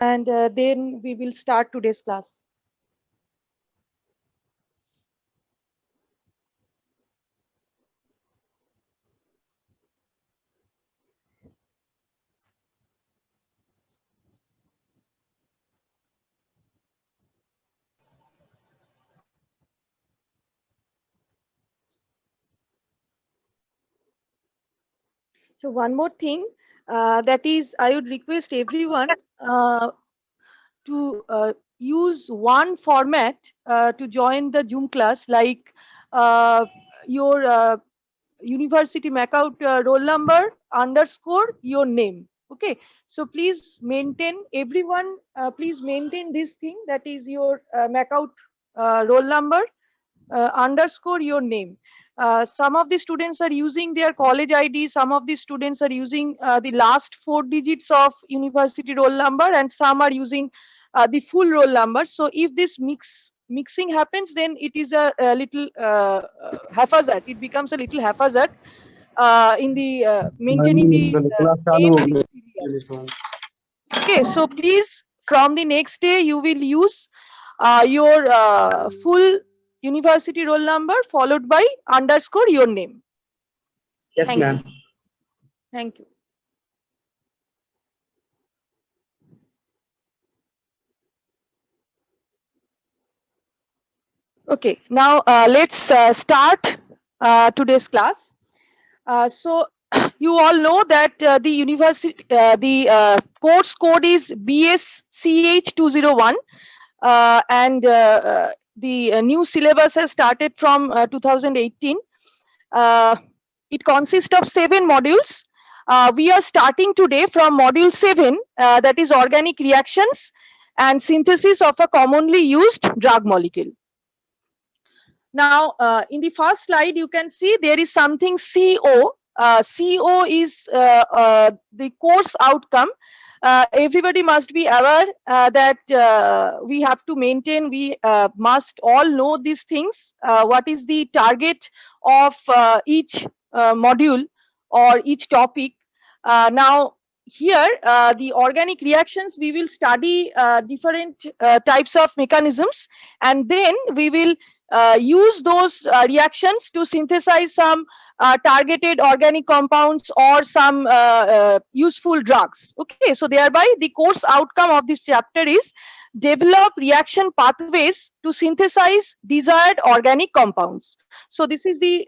and then we will start today's class. So one more thing, that is, I would request everyone to use one format to join the Zoom class, like your university Macaut roll number underscore your name. Okay, so please maintain, everyone, please maintain this thing, that is your Macaut roll number underscore your name. Some of the students are using their college ID, some of the students are using the last 4 digits of university roll number, and some are using the full roll number. So if this mixing happens, then it is a little haphazard. It becomes a little haphazard in the maintaining the names in serial. Okay, so please, from the next day, you will use your full university roll number followed by underscore your name. Yes, Thank ma'am. you. Thank you. Okay, now let's start today's class. So you all know that the university, course code is BSCH201, and the new syllabus has started from 2018. Uh, it consists of 7 modules. We are starting today from module 7, that is organic reactions and synthesis of a commonly used drug molecule. Now, in the first slide, you can see there is something CO. CO is the course outcome. Everybody must be aware that we have to maintain, we must all know these things. What is the target of each module or each topic? Now, here, the organic reactions, we will study different types of mechanisms, and then we will use those reactions to synthesize some targeted organic compounds or some useful drugs. Okay, so thereby the course outcome of this chapter is develop reaction pathways to synthesize desired organic compounds. So this is the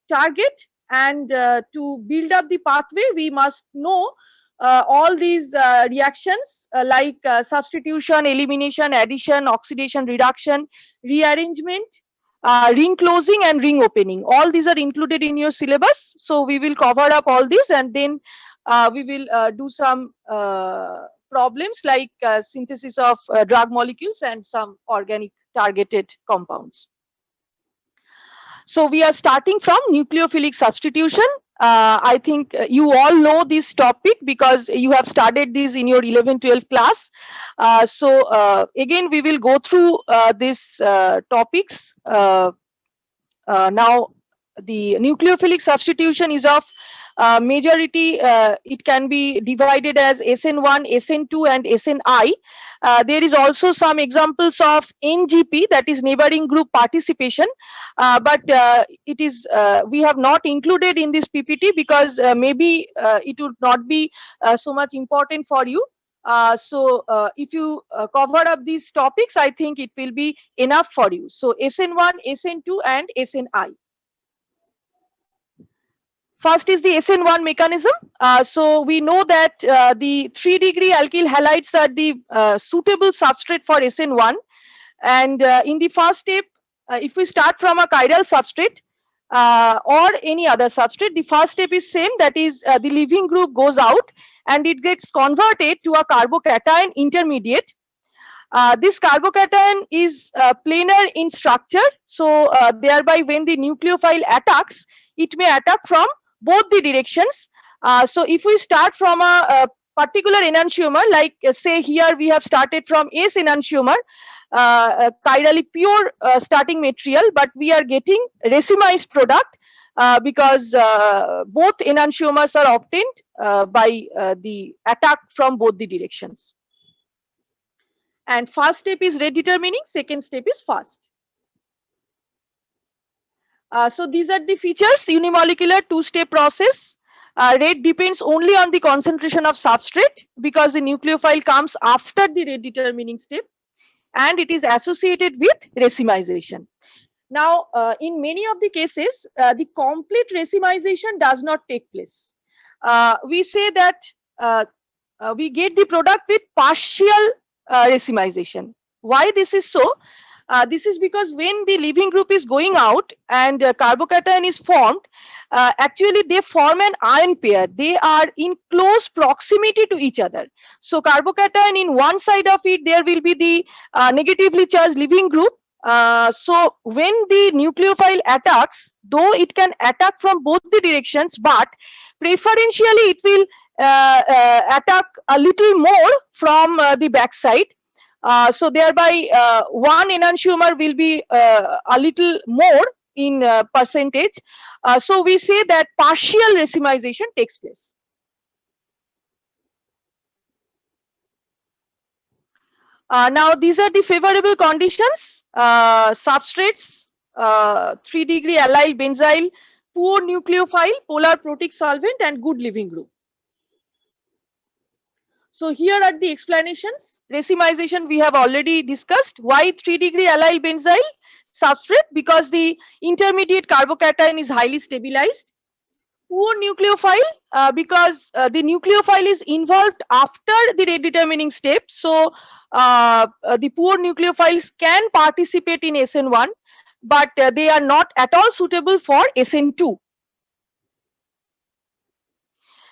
target, and to build up the pathway, we must know all these reactions like substitution, elimination, addition, oxidation, reduction, rearrangement, ring closing and ring opening. All these are included in your syllabus. So we will cover up all this, and then we will do some problems like synthesis of drug molecules and some organic targeted compounds. So we are starting from nucleophilic substitution. I think you all know this topic because you have studied this in your 11-12 class. Again, we will go through these topics. Now, the nucleophilic substitution is of majority, it can be divided as SN1, SN2 and SNI. There is also some examples of NGP, that is neighboring group participation, but it is we have not included in this PPT because maybe it would not be so much important for you. If you cover up these topics, I think it will be enough for you. So SN1, SN2 and SNI. First is the SN1 mechanism. So we know that the 3-degree alkyl halides are the suitable substrate for SN1. And in the first step, if we start from a chiral substrate or any other substrate, the first step is same, that is the leaving group goes out and it gets converted to a carbocation intermediate. This carbocation is planar in structure, so thereby when the nucleophile attacks, it may attack from both the directions. So if we start from a particular enantiomer, like say here we have started from S enantiomer, chirally pure starting material, but we are getting racemized product because both enantiomers are obtained by the attack from both the directions. and first step is rate determining, second step is fast. So these are the features: unimolecular two-step process. Rate depends only on the concentration of substrate because the nucleophile comes after the rate determining step, and it is associated with racemization. Now, in many of the cases, the complete racemization does not take place. We say that we get the product with partial racemization. Why this is so? This is because when the leaving group is going out and carbocation is formed, actually they form an ion pair. They are in close proximity to each other. So carbocation, in one side of it, there will be the negatively charged leaving group. So when the nucleophile attacks, though it can attack from both the directions, but preferentially it will attack a little more from the backside. So thereby one enantiomer will be a little more in percentage. So we say that partial racemization takes place. Now these are the favorable conditions: substrates, 3-degree allyl benzyl, poor nucleophile, polar protic solvent, and good leaving group. So here are the explanations. Racemization we have already discussed. Why 3-degree allyl benzyl? Substrate, because the intermediate carbocation is highly stabilized. Poor nucleophile, because the nucleophile is involved after the rate determining step. So the poor nucleophiles can participate in SN1, but they are not at all suitable for SN2.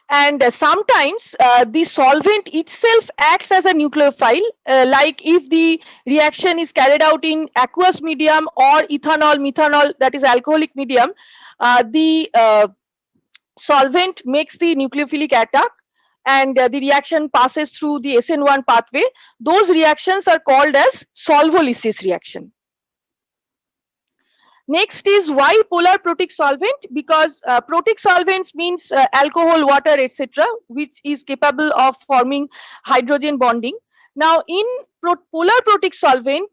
And sometimes the solvent itself acts as a nucleophile, like if the reaction is carried out in aqueous medium or ethanol, methanol, that is alcoholic medium, the solvent makes the nucleophilic attack and the reaction passes through the SN1 pathway. Those reactions are called as solvolysis reaction. Next is why polar protic solvent? Because protic solvents means alcohol, water, etc., which is capable of forming hydrogen bonding. Now, in polar protic solvent,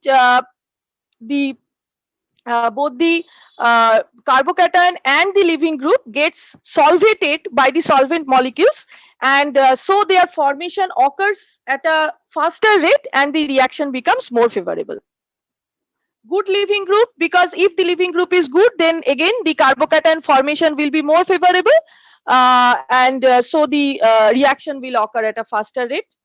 the both the carbocation and the leaving group gets solvated by the solvent molecules, and so their formation occurs at a faster rate and the reaction becomes more favorable. Good leaving group, because if the leaving group is good, then again the carbocation formation will be more favorable, and so the reaction will occur at a faster rate.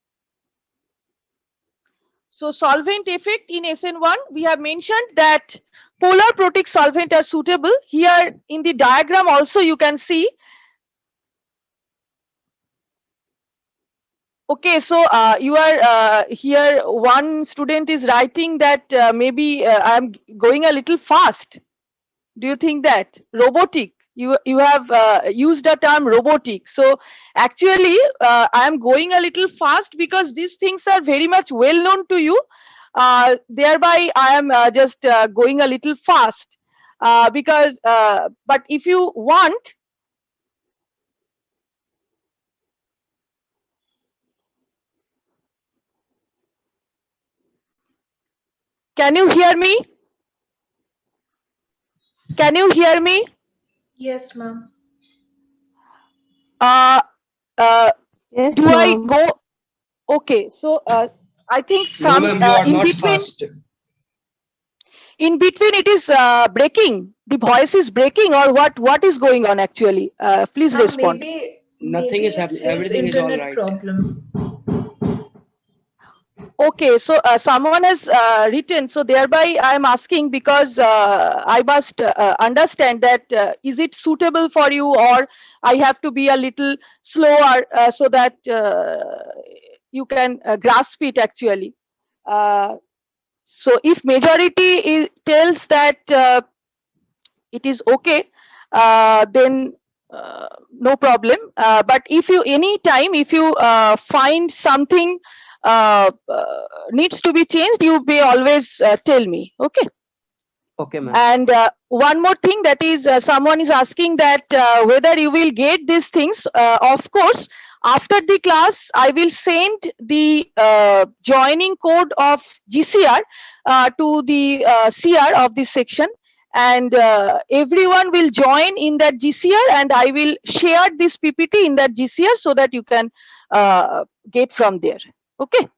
So solvent effect in SN1, we have mentioned that polar protic solvent are suitable. Here in the diagram also you can see. Okay, so you are here, one student is writing that maybe I am going a little fast. Do you think that? Robotic. You have used the term robotic. So actually I am going a little fast because these things are very much well known to you. Thereby I am just going a little fast because but if you want, can you hear me? Can you hear me? Yes, ma'am. Yes, do I ma'am. go? Okay, so I think No, some ma'am, you are in not between. fast. In between, it is breaking. The voice is breaking, or what is going on actually? Please Ma'am, respond. Nothing is it's happening. his Everything is all internet right. problem. Okay, so someone has written, so thereby I am asking because I must understand that is it suitable for you, or I have to be a little slower so that you can grasp it actually. So if majority tells that it is okay, then no problem. But if you anytime if you find something needs to be changed, you may always tell me. Okay. Okay, ma'am. And one more thing, that is someone is asking that whether you will get these things. Of course, After the class, I will send the joining code of GCR to the CR of this section, and everyone will join in that GCR, and I will share this PPT in that GCR so that you can get from there. Okay.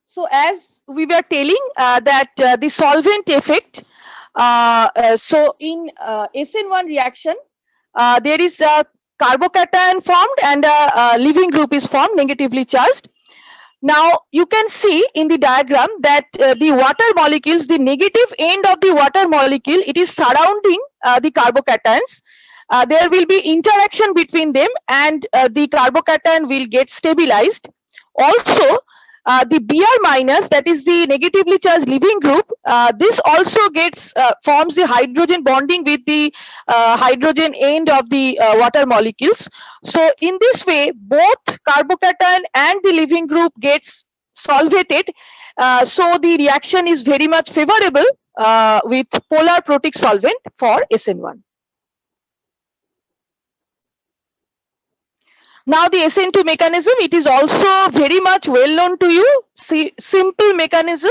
So as we were telling that the solvent effect, so in SN1 reaction, there is a carbocation formed and a leaving group is formed, negatively charged. Now you can see in the diagram that the water molecules, the negative end of the water molecule, it is surrounding the carbocations. There will be interaction between them, and the carbocation will get stabilized. Also, the Br minus, that is the negatively charged leaving group, this also gets forms the hydrogen bonding with the hydrogen end of the water molecules. So in this way, both carbocation and the leaving group gets solvated. So the reaction is very much favorable with polar protic solvent for SN1. Now the SN2 mechanism, it is also very much well known to you. See, simple mechanism.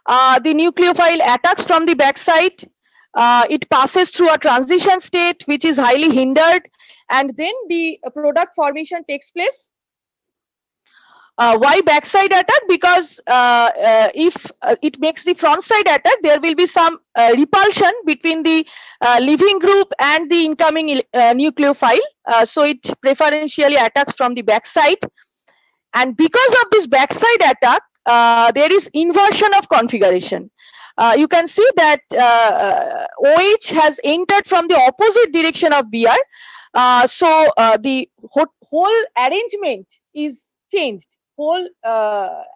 The nucleophile attacks from the backside. It passes through a transition state which is highly hindered, and then the product formation takes place. Why backside attack? Because if it makes the front side attack, there will be some repulsion between the leaving group and the incoming nucleophile. So it preferentially attacks from the backside. And because of this backside attack, there is inversion of configuration. You can see that OH has entered from the opposite direction of Br. So the whole arrangement is changed. Whole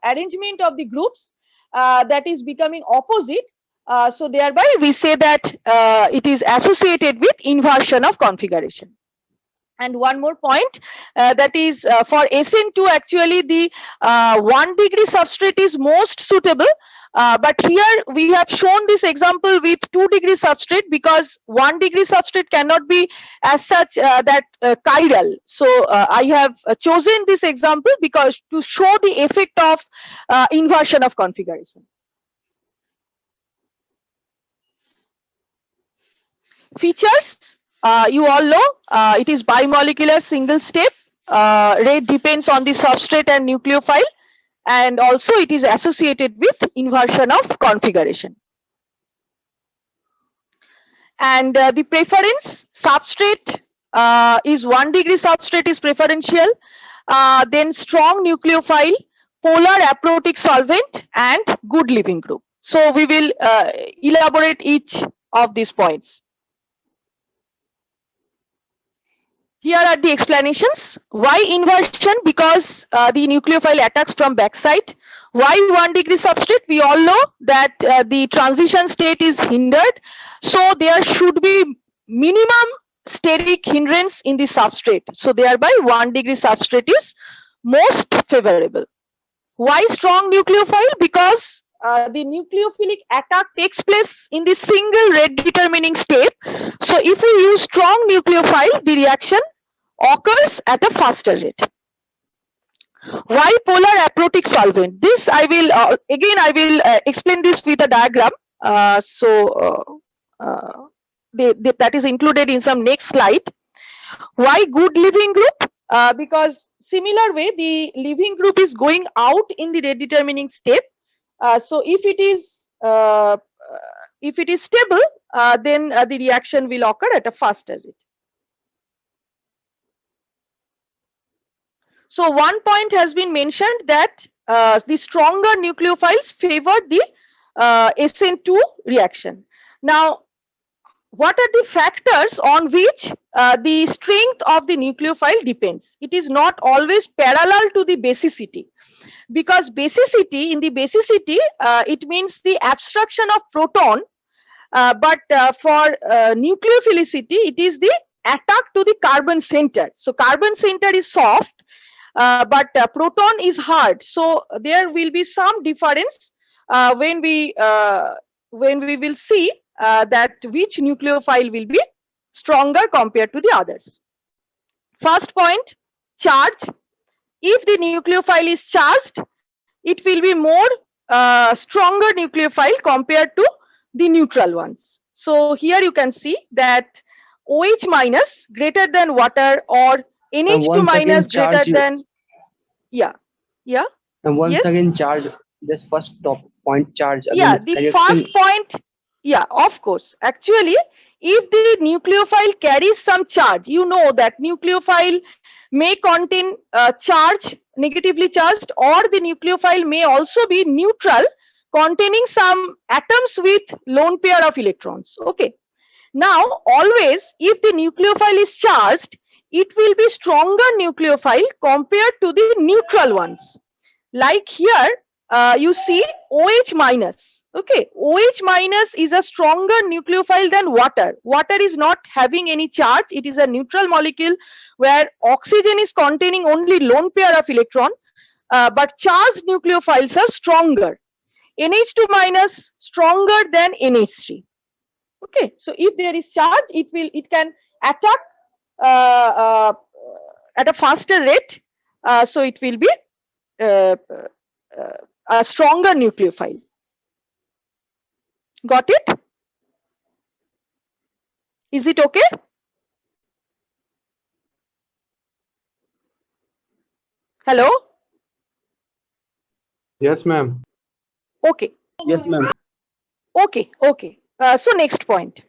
arrangement of the groups that is becoming opposite. So thereby we say that it is associated with inversion of configuration. And one more point, that is for SN2, actually the 1 degree substrate is most suitable. But here we have shown this example with 2 degree substrate, because 1 degree substrate cannot be as such that chiral. So I have chosen this example because to show the effect of inversion of configuration. Features, you all know, it is bimolecular single step. Rate depends on the substrate and nucleophile, and also it is associated with inversion of configuration. And the preference, substrate is 1 degree substrate is preferential, then strong nucleophile, polar aprotic solvent, and good leaving group. So we will elaborate each of these points. Here are the explanations. Why inversion? Because the nucleophile attacks from backside. Why 1 degree substrate? We all know that the transition state is hindered. So there should be minimum steric hindrance in the substrate. So thereby 1 degree substrate is most favorable. Why strong nucleophile? Because the nucleophilic attack takes place in the single rate determining step. So if we use strong nucleophile, the reaction occurs at a faster rate. Why polar aprotic solvent? This I will again I will explain this with a diagram. That is included in some next slide. Why good leaving group? Because similar way the leaving group is going out in the rate determining step. So if it is stable, then the reaction will occur at a faster rate. So one point has been mentioned that the stronger nucleophiles favor the SN2 reaction. Now, what are the factors on which the strength of the nucleophile depends? It is not always parallel to the basicity, because basicity, in the basicity, it means the abstraction of proton, but for nucleophilicity, it is the attack to the carbon center. So carbon center is soft, but proton is hard. So there will be some difference when we will see that which nucleophile will be stronger compared to the others. First point, charge. If the nucleophile is charged, it will be more stronger nucleophile compared to the neutral ones. So here you can see that OH minus greater than water or And NH2 once minus again, greater charge. than, yeah, yeah, And once yes, again, charge. This first top point, charge. yeah, Again, the can you explain? first point, yeah, of course. Actually, if the nucleophile carries some charge, you know that nucleophile may contain charge, negatively charged, or the nucleophile may also be neutral, containing some atoms with lone pair of electrons. Okay. Now, always, if the nucleophile is charged, it will be stronger nucleophile compared to the neutral ones. Like here, you see OH minus. Okay, OH minus is a stronger nucleophile than water. Water is not having any charge. It is a neutral molecule where oxygen is containing only lone pair of electron, but charged nucleophiles are stronger. NH2 minus stronger than NH3. Okay, so if there is charge, it can attack at a faster rate. So it will be uh, a stronger nucleophile. Got it? Is it okay? Hello? Yes, ma'am. Okay, Yes, ma'am. okay, okay. So next point,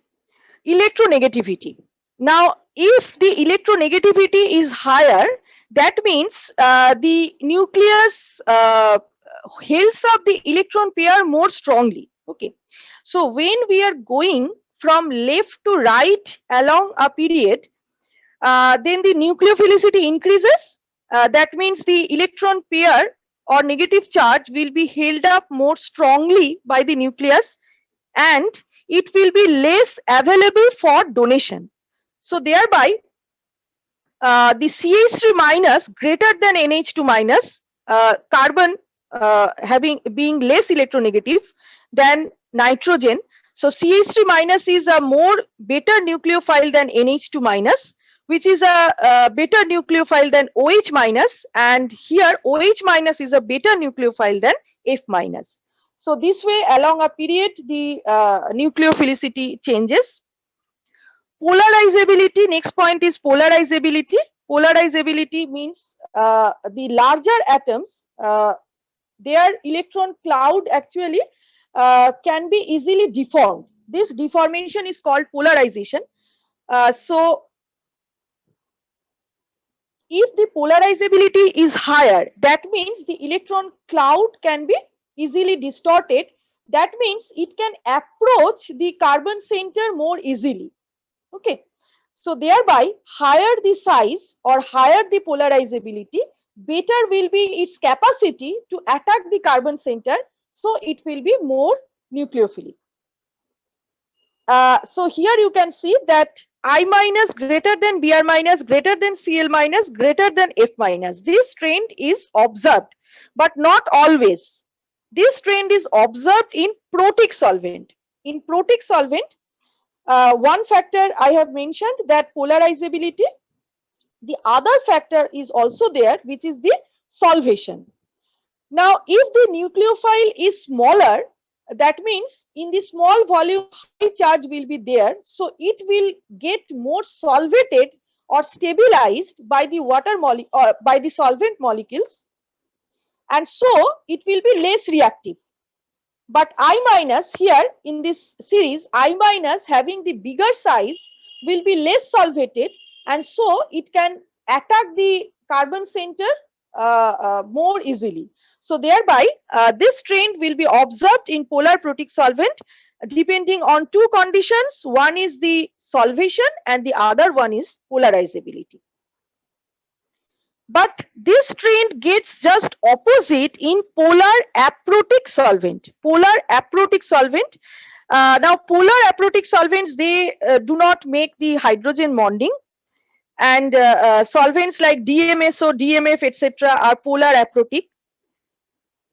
electronegativity. Now, if the electronegativity is higher, that means the nucleus holds up the electron pair more strongly. Okay. So when we are going from left to right along a period, then the nucleophilicity increases. That means the electron pair or negative charge will be held up more strongly by the nucleus, and it will be less available for donation. So thereby, the CH3 minus greater than NH2 minus, carbon being less electronegative than nitrogen. So CH3 minus is a more better nucleophile than NH2 minus, which is a better nucleophile than OH minus, and here OH minus is a better nucleophile than F minus. So this way, along a period, the nucleophilicity changes. Polarizability, next point is polarizability. Polarizability means the larger atoms, their electron cloud actually can be easily deformed. This deformation is called polarization. So if the polarizability is higher, that means the electron cloud can be easily distorted. That means it can approach the carbon center more easily. Okay, so thereby higher the size or higher the polarizability, better will be its capacity to attack the carbon center, so it will be more nucleophilic. So here you can see that I minus greater than Br minus greater than Cl minus greater than F minus. This trend is observed, but not always. This trend is observed in protic solvent. In protic solvent, one factor I have mentioned, that polarizability. The other factor is also there, which is the solvation. Now, if the nucleophile is smaller, that means in the small volume, high charge will be there. So it will get more solvated or stabilized by the water or by the solvent molecules. And so it will be less reactive. But I minus here in this series, I minus having the bigger size will be less solvated, and so it can attack the carbon center more easily. So thereby, this trend will be observed in polar protic solvent depending on two conditions. One is the solvation and the other one is polarizability. But this trend gets just opposite in polar aprotic solvent. Polar aprotic solvent. Now, polar aprotic solvents, they do not make the hydrogen bonding, and solvents like DMSO, DMF, etc. are polar aprotic.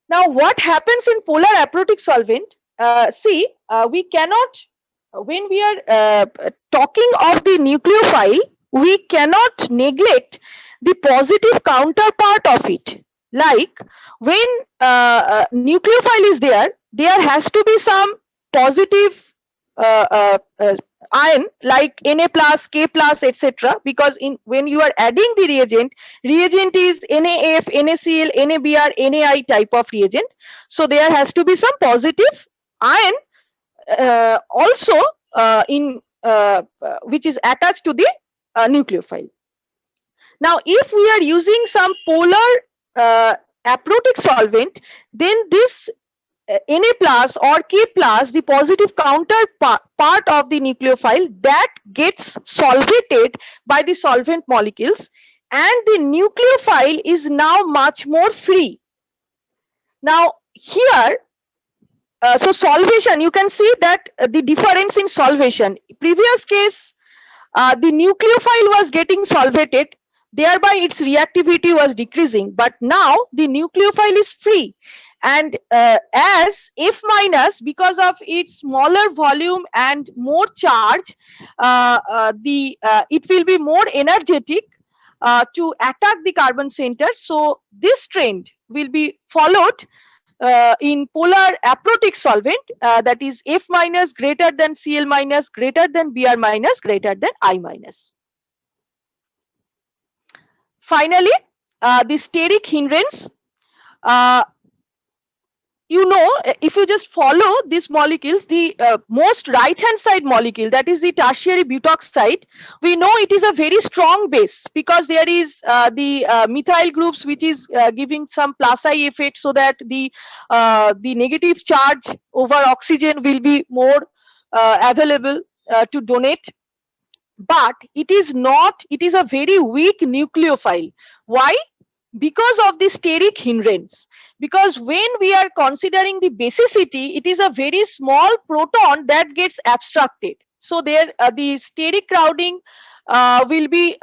Now, what happens in polar aprotic solvent? See, we cannot when we are talking of the nucleophile, we cannot neglect the positive counterpart of it. Like when nucleophile is there, there has to be some positive ion like Na plus, K plus, etc. Because in when you are adding the reagent is NaF, NaCl, NaBr, Nai type of reagent. So there has to be some positive ion also in which is attached to the nucleophile. Now, if we are using some polar aprotic solvent, then this Na plus or K plus, the positive counterpart of the nucleophile, that gets solvated by the solvent molecules, and the nucleophile is now much more free. Now, here so solvation, you can see that the difference in solvation. Previous case, the nucleophile was getting solvated, thereby its reactivity was decreasing. But now the nucleophile is free, and as F minus, because of its smaller volume and more charge, it will be more energetic to attack the carbon center. So this trend will be followed in polar aprotic solvent, that is F minus greater than Cl minus greater than Br minus greater than I minus. Finally, the steric hindrance. Uh, if you just follow these molecules, the most right hand side molecule, that is the tertiary butoxide, we know it is a very strong base because there is the methyl groups which is giving some plus I effect, so that the negative charge over oxygen will be more available to donate. But it is not, it is a very weak nucleophile. Why? Because of the steric hindrance. Because when we are considering the basicity, it is a very small proton that gets abstracted. So there the steric crowding will be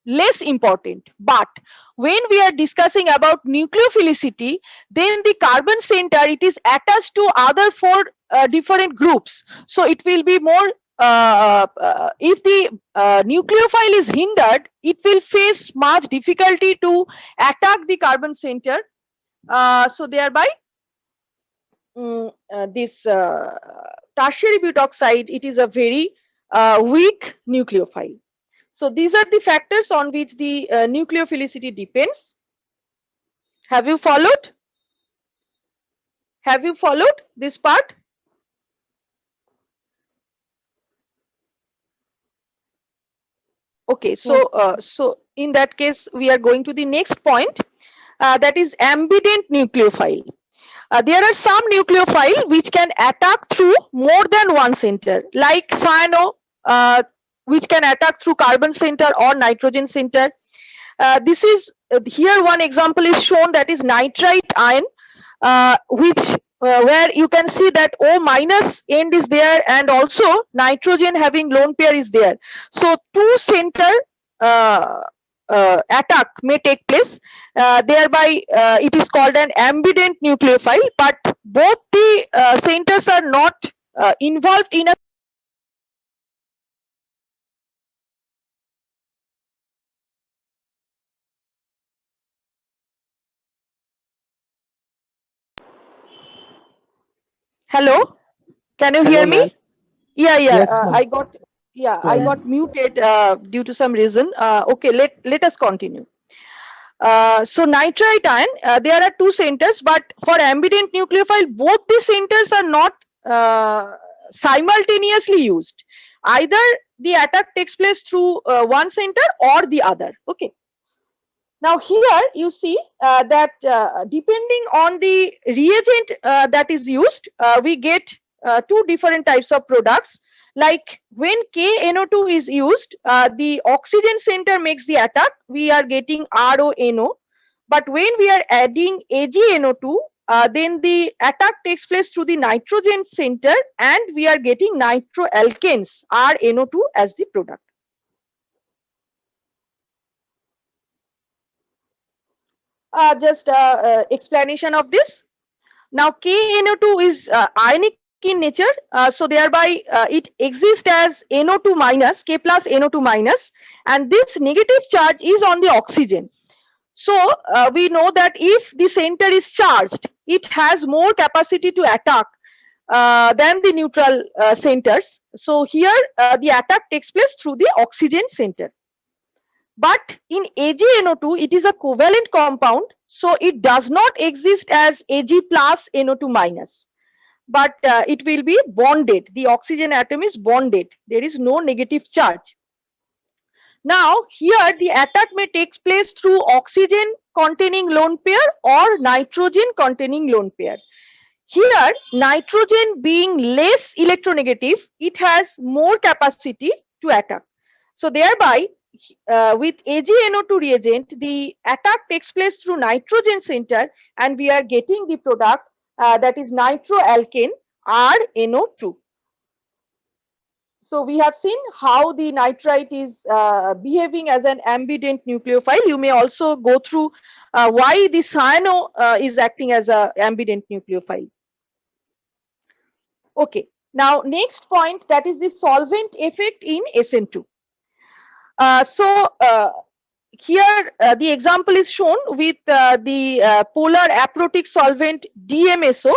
less important. But when we are discussing about nucleophilicity, then the carbon center, it is attached to other four different groups. So it will be more if the nucleophile is hindered, it will face much difficulty to attack the carbon center. So thereby this tertiary butoxide, it is a very weak nucleophile. So these are the factors on which the nucleophilicity depends. Have you followed? Have you followed this part? Okay, so so in that case, we are going to the next point, that is ambident nucleophile. There are some nucleophile which can attack through more than one center, like cyano, which can attack through carbon center or nitrogen center. This is here one example is shown, that is nitrite ion, which where you can see that O minus end is there, and also nitrogen having lone pair is there. So two center attack may take place, thereby it is called an ambident nucleophile, but both the centers are not involved in a Hello, can you Hello, hear me? ma'am. Yeah, Yes, I got, I got muted due to some reason. Okay, let us continue. So nitrite ion, there are two centers, but for ambident nucleophile, both the centers are not simultaneously used. Either the attack takes place through one center or the other. Okay. Now here you see that depending on the reagent that is used, we get two different types of products. Like when KNO2 is used, the oxygen center makes the attack, we are getting RONO. But when we are adding AgNO2, then the attack takes place through the nitrogen center, and we are getting nitroalkanes, RNO2, as the product. Just explanation of this. Now KNO2 is ionic in nature, so thereby it exists as NO2 minus, K plus NO2 minus, and this negative charge is on the oxygen. So we know that if the center is charged, it has more capacity to attack than the neutral centers. So here the attack takes place through the oxygen center. But in AgNO2, it is a covalent compound, so it does not exist as Ag plus NO2 minus, but it will be bonded. The oxygen atom is bonded. There is no negative charge. Now, here the attack may take place through oxygen containing lone pair or nitrogen containing lone pair. Here, nitrogen being less electronegative, it has more capacity to attack. So thereby, with AgNO2 reagent, the attack takes place through nitrogen center, and we are getting the product that is nitroalkane RNO2. So we have seen how the nitrite is behaving as an ambident nucleophile. You may also go through why the cyano is acting as an ambident nucleophile. Okay, now next point, that is the solvent effect in SN2. Here the example is shown with the polar aprotic solvent DMSO,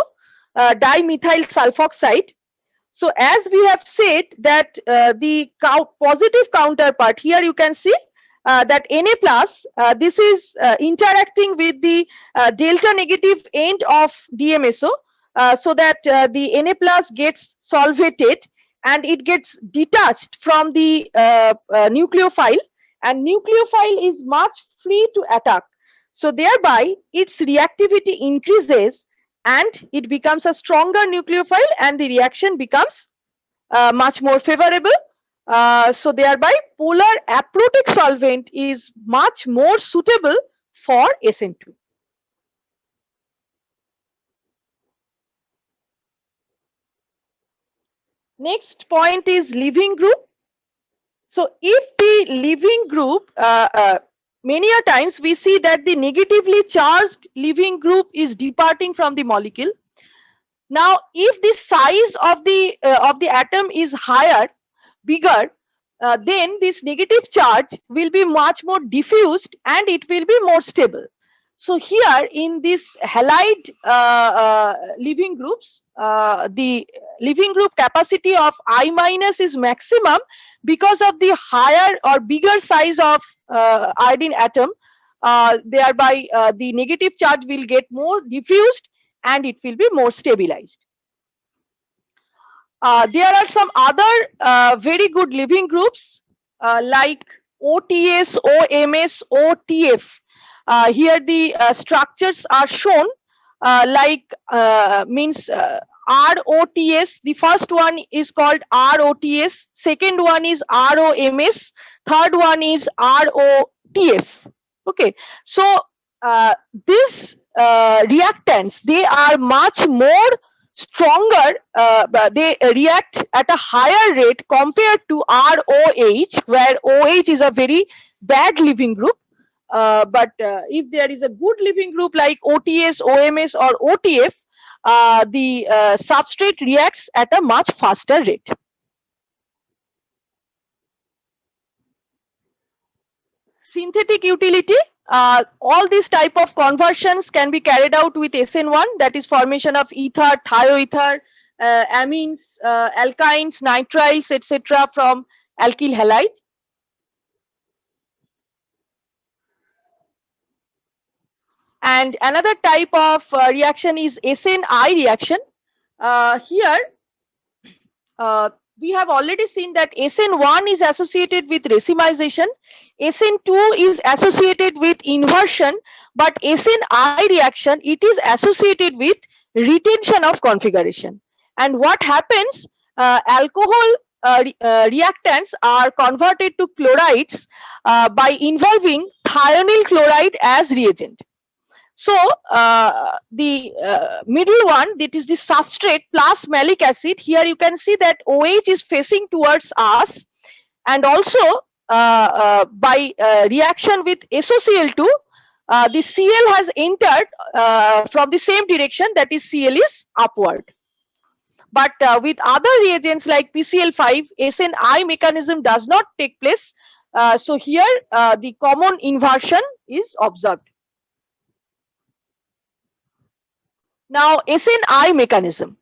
dimethyl sulfoxide. So as we have said that the positive counterpart, here you can see that Na plus, this is interacting with the delta negative end of DMSO, so that the Na plus gets solvated and it gets detached from the nucleophile, and nucleophile is much free to attack. So thereby its reactivity increases and it becomes a stronger nucleophile, and the reaction becomes much more favorable. So thereby polar aprotic solvent is much more suitable for SN2. Next point is leaving group. So if the leaving group, many a times we see that the negatively charged leaving group is departing from the molecule. Now, if the size of the atom is higher, bigger, then this negative charge will be much more diffused and it will be more stable. So here in this halide leaving groups, the leaving group capacity of I minus is maximum because of the higher or bigger size of iodine atom. Thereby the negative charge will get more diffused and it will be more stabilized. There are some other very good leaving groups like OTS, OMS, OTF. Here the structures are shown like means ROTS. The first one is called ROTS, second one is ROMS, third one is ROTF. Okay, so these reactants, they are much more stronger, they react at a higher rate compared to ROH, where OH is a very bad leaving group. But if there is a good leaving group like OTS, OMS or OTF, the substrate reacts at a much faster rate. Synthetic utility. All these type of conversions can be carried out with SN1, that is formation of ether, thioether, amines, alkynes, nitriles, etc. from alkyl halide. And another type of reaction is SNI reaction. Here we have already seen that SN1 is associated with racemization, SN2 is associated with inversion, but SNI reaction, it is associated with retention of configuration. And what happens, alcohol reactants are converted to chlorides by involving thionyl chloride as reagent. So the middle one, that is the substrate plus malic acid, here you can see that OH is facing towards us, and also by reaction with SOCl2, the Cl has entered from the same direction, that is Cl is upward. But with other reagents like PCl5, SNI mechanism does not take place. So here the common inversion is observed. Now SNI mechanism.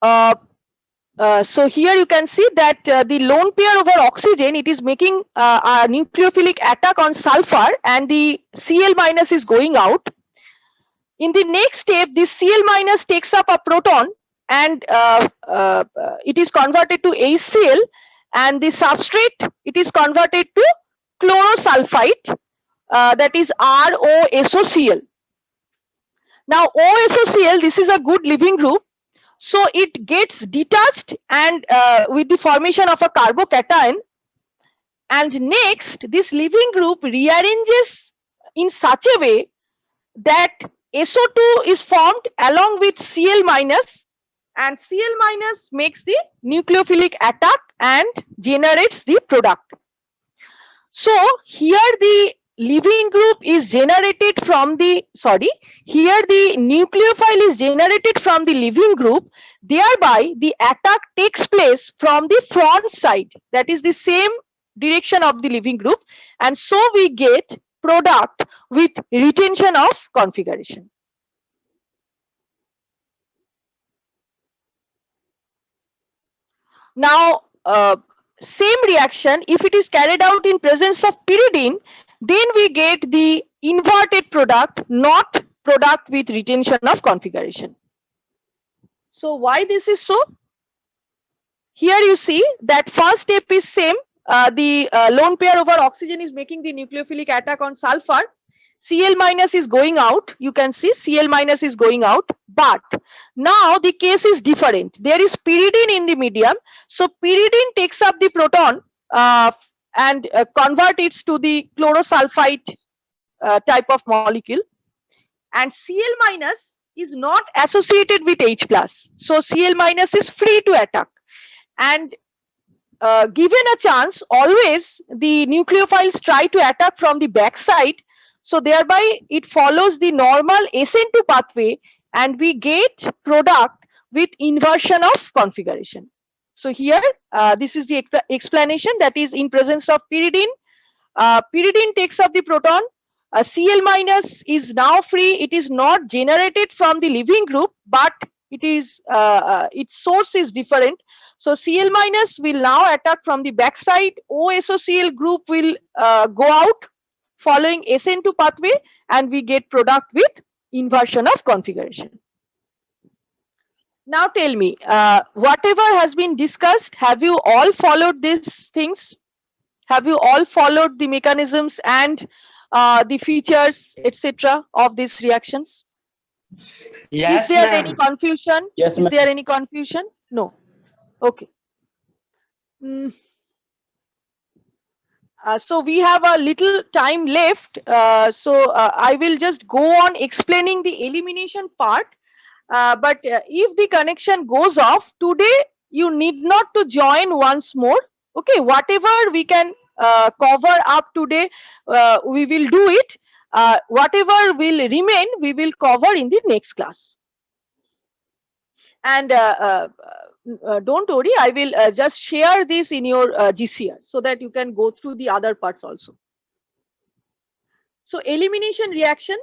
So here you can see that the lone pair over oxygen, it is making a nucleophilic attack on sulfur, and the Cl minus is going out. In the next step, this Cl minus takes up a proton and it is converted to HCl, and the substrate, it is converted to chlorosulfite, that is ROSOCl. Now OSOCl, this is a good leaving group. So it gets detached and with the formation of a carbocation, and next this leaving group rearranges in such a way that SO2 is formed along with Cl minus, and Cl minus makes the nucleophilic attack and generates the product. So here the leaving group is generated from the, here the nucleophile is generated from the leaving group, thereby the attack takes place from the front side, that is the same direction of the leaving group, and so we get product with retention of configuration. Now same reaction, if it is carried out in presence of pyridine, then we get the inverted product, not product with retention of configuration. So why this is so? Here you see that first step is same. The lone pair over oxygen is making the nucleophilic attack on sulfur. Cl minus is going out. You can see Cl minus is going out. But now the case is different. There is pyridine in the medium. So pyridine takes up the proton and convert it to the chlorosulfite type of molecule. And Cl minus is not associated with H plus. So Cl minus is free to attack. And given a chance, always the nucleophiles try to attack from the backside. So thereby it follows the normal SN2 pathway, and we get product with inversion of configuration. So here this is the explanation, that is in presence of pyridine. Pyridine takes up the proton. Cl minus is now free. It is not generated from the leaving group, but it is its source is different. So Cl minus will now attack from the backside. OSOCl group will go out following SN2 pathway, and we get product with inversion of configuration. Now tell me, whatever has been discussed, have you all followed these things? Have you all followed the mechanisms and the features, etc. of these reactions? Yes, Is there ma'am. any confusion? Yes, Is ma'am. there any confusion? No. Okay. So we have a little time left. So I will just go on explaining the elimination part. But if the connection goes off today, you need not to join once more. Okay, whatever we can cover up today, we will do it. Whatever will remain, we will cover in the next class. And don't worry, I will just share this in your GCR so that you can go through the other parts also. So elimination reaction,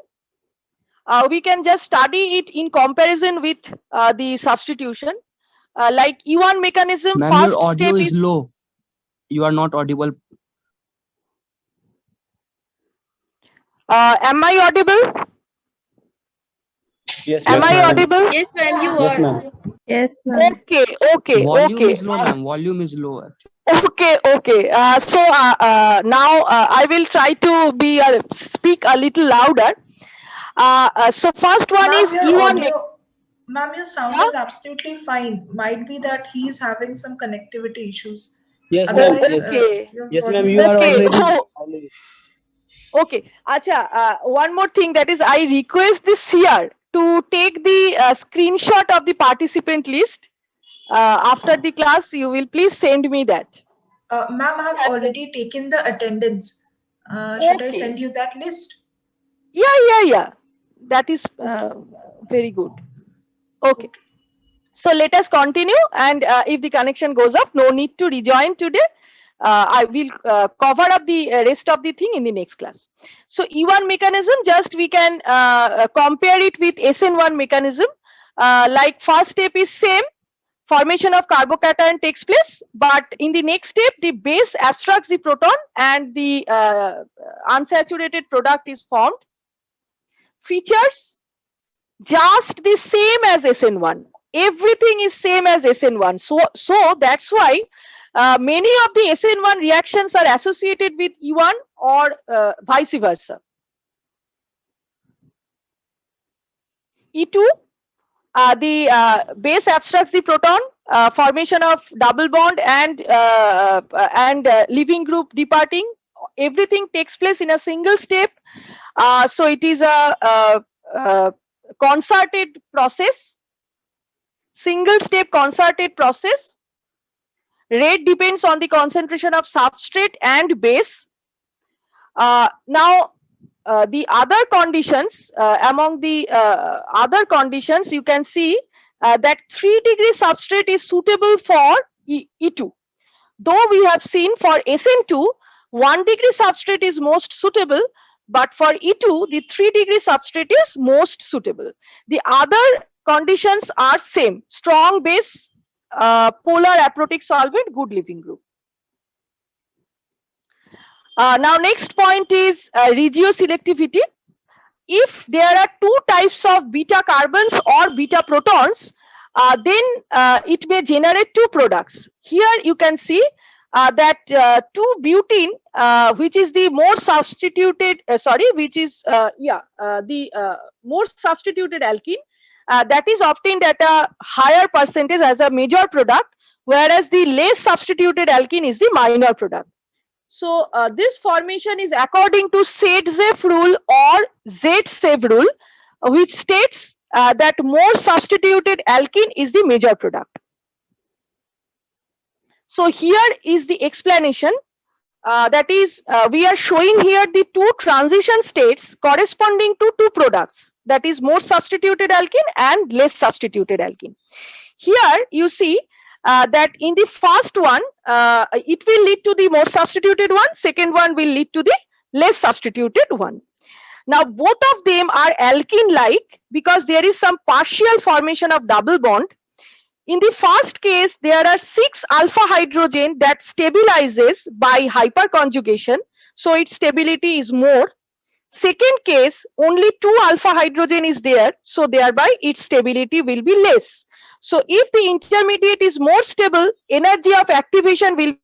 we can just study it in comparison with the substitution. Like E1 mechanism, Ma'am, first your audio step is low. You are not audible. Am I audible? Yes, Am I audible? Yes, ma'am, you Yes, are. ma'am. Yes, ma'am. Okay. Volume is low, ma'am. Volume is low. Actually. Okay. So now I will try to be speak a little louder. So first one Ma'am, is your E1. audio, ma'am, your sound Huh? is absolutely fine. Might be that he's having some connectivity issues. Yes, ma'am. Otherwise, Yes. Okay. your Yes, ma'am. volume You is are Okay. fine. already. Okay. Acha, one more thing, that is, I request the CR to take the screenshot of the participant list. After the class, you will please send me that. Ma'am, I have already taken the attendance. Should I Okay. send you that list? Yeah. That is very good. Okay. So let us continue, and if the connection goes up, no need to rejoin today. I will cover up the rest of the thing in the next class. So E1 mechanism, just we can compare it with SN1 mechanism. Like first step is same, formation of carbocation takes place, but in the next step, the base abstracts the proton and the unsaturated product is formed. Features, just the same as SN1. Everything is same as SN1. So that's why many of the SN1 reactions are associated with E1 or vice versa. E2, the base abstracts the proton, formation of double bond and leaving group departing. Everything takes place in a single step. So it is a concerted process, single step concerted process. Rate depends on the concentration of substrate and base. Now, the other conditions, among the other conditions, you can see that 3-degree substrate is suitable for E2. Though we have seen for SN2, 1-degree substrate is most suitable, but for E2, the 3-degree substrate is most suitable. The other conditions are same: strong base, polar aprotic solvent, good leaving group. Now next point is regioselectivity. If there are two types of beta carbons or beta protons, then it may generate two products. Here you can see that 2-butene, which is the more substituted, more substituted alkene, that is obtained at a higher percentage as a major product, whereas the less substituted alkene is the minor product. So this formation is according to Sedzev rule or Zedsev rule, which states that more substituted alkene is the major product. So here is the explanation. That is, we are showing here the two transition states corresponding to two products, that is more substituted alkene and less substituted alkene. Here you see that in the first one, it will lead to the more substituted one, second one will lead to the less substituted one. Now both of them are alkene-like because there is some partial formation of double bond. In the first case, there are 6 alpha hydrogen that stabilizes by hyperconjugation, so its stability is more. Second case, only 2 alpha hydrogen is there, so thereby its stability will be less. So if the intermediate is more stable, energy of activation will